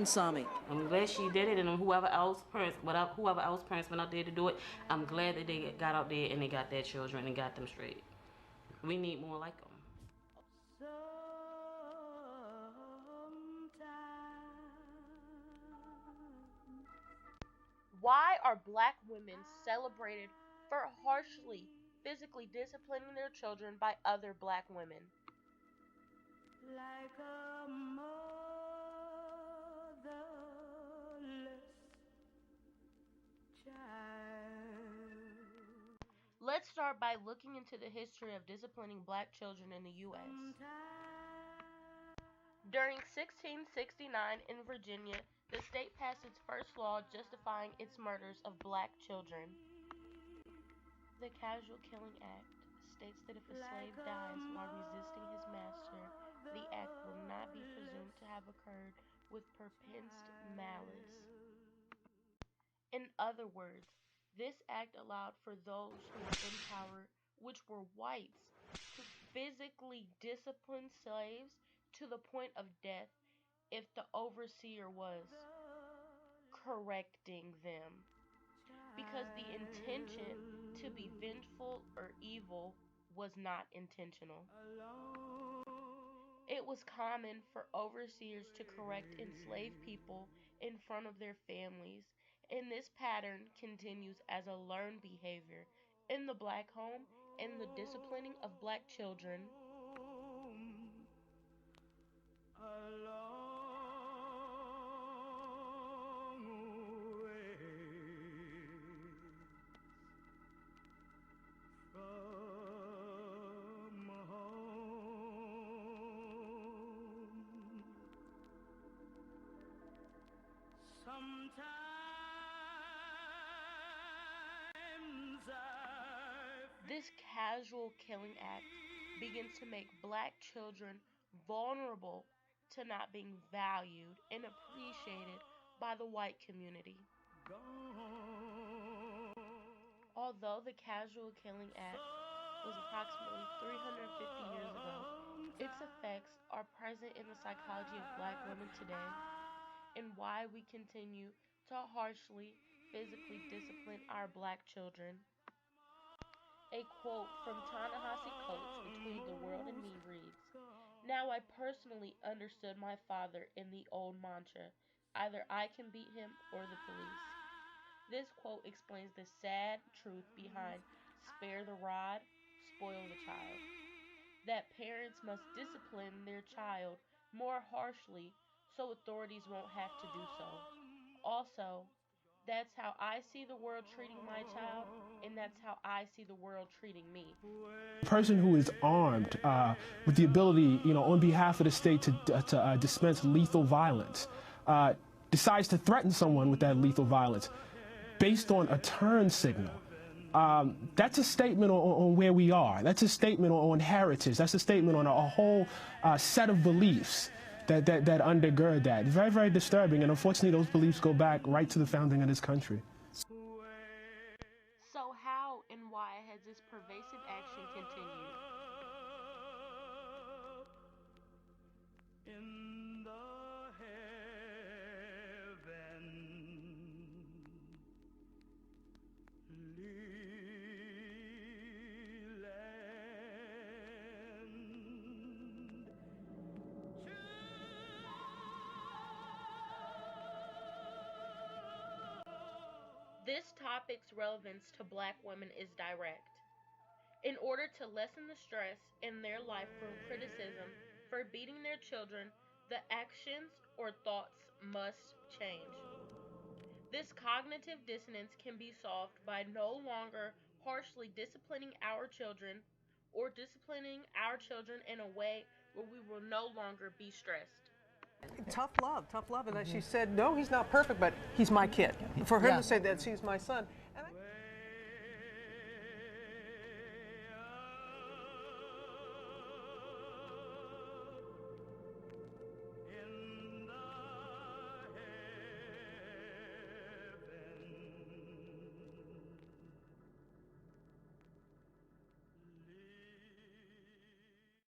Sami. I'm glad she did it, and whoever else parents went out there to do it, I'm glad that they got out there and they got their children and got them straight. We need more like them. Why are black women celebrated for harshly physically disciplining their children by other black women? Like a motherless child. Let's start by looking into the history of disciplining black children in the U.S. During 1669 in Virginia, the state passed its first law justifying its murders of black children. The Casual Killing Act states that if a slave dies while resisting his master, the act will not be presumed to have occurred with purposed malice. In other words, this act allowed for those who were in power, which were whites, to physically discipline slaves to the point of death if the overseer was correcting them, because the intention to be vengeful or evil was not intentional. It was common for overseers to correct enslaved people in front of their families, and this pattern continues as a learned behavior in the black home and the disciplining of black children. Sometimes This casual killing act begins to make black children vulnerable to not being valued and appreciated by the white community. Although the Casual Killing Act was approximately 350 years ago, its effects are present in the psychology of black women today and why we continue to harshly physically discipline our black children. A quote from Ta-Nehisi Coates Between the World and Me reads, "Now I personally understood my father in the old mantra, either I can beat him or the police." This quote explains the sad truth behind spare the rod, spoil the child. That parents must discipline their child more harshly so authorities won't have to do so. Also, that's how I see the world treating my child, and that's how I see the world treating me. A person who is armed with the ability, on behalf of the state to dispense lethal violence, decides to threaten someone with that lethal violence based on a turn signal. That's a statement on where we are. That's a statement on heritage. That's a statement on a whole set of beliefs that undergird that. Very, very disturbing. And unfortunately, those beliefs go back right to the founding of this country. So how and why has this pervasive action continued? in the heaven land. This topic's relevance to black women is direct. In order to lessen the stress in their life from criticism for beating their children, the actions or thoughts must change. This cognitive dissonance can be solved by no longer harshly disciplining our children or disciplining our children in a way where we will no longer be stressed. Tough love. And she said, no, he's not perfect, but he's my kid. For him to say that she's my son,